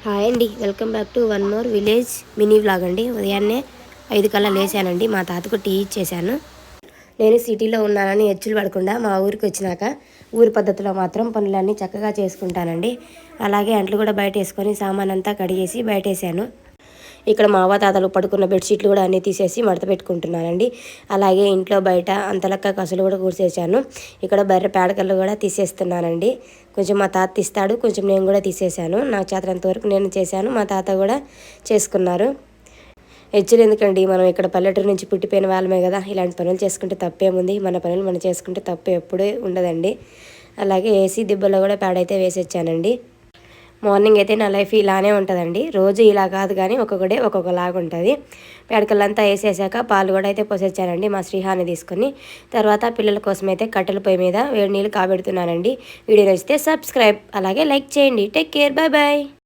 Hi అండి, welcome back to one more village mini vlog అండి. ఉదయాన్నే 5 కల్లా లేచానండి. మా తాతకు టీ ఇచ్చేసాను. నేను సిటీలో ఉన్నానని ఎచ్చులు పడకుండా మా ఊరికి వచ్చినాక ఊరి పద్ధతిలో మాత్రం పనులన్నీ చక్కగా చేసుకుంటానండి. అలాగే అంట్లు కూడా బయట వేసుకొని సామాన్ అంతా కడిగేసి బయటేసాను. ఇక్కడ మా అవ్వ తాతలు పడుకున్న బెడ్షీట్లు కూడా అన్నీ తీసేసి మడత పెట్టుకుంటున్నానండి. అలాగే ఇంట్లో బయట అంతలక్క కసులు కూడా కూర్చేసాను. ఇక్కడ బర్రె పేడకలు కూడా తీసేస్తున్నానండి. కొంచెం మా తాత తీస్తాడు, కొంచెం నేను కూడా తీసేసాను. నాకు చేతనంత వరకు నేను చేశాను, మా తాత కూడా చేసుకున్నారు. హెచ్చులు ఎందుకండి, మనం ఇక్కడ పల్లెటూరు నుంచి పుట్టిపోయిన వాళ్ళమే కదా. ఇలాంటి పనులు చేసుకుంటే తప్పేముంది, మన పనులు మనం చేసుకుంటే తప్పు ఎప్పుడూ ఉండదండి. అలాగే ఏసీ దిబ్బలో కూడా పేడైతే వేసొచ్చానండి. మార్నింగ్ అయితే నా లైఫ్ ఇలానే ఉంటుందండి. రోజు ఇలా కాదు కానీ ఒక్కొక్కడే ఒక్కొక్కలాగా ఉంటుంది. పేడకలంతా వేసేసాక పాలు కూడా అయితే పోసొచ్చానండి మా శ్రీహాని తీసుకొని. తర్వాత పిల్లల కోసం అయితే కట్టెల పొయ్యి మీద వేడి నీళ్ళు కాబెడుతున్నానండి. వీడియో నచ్చితే సబ్స్క్రైబ్ అలాగే లైక్ చేయండి. Take care, bye bye.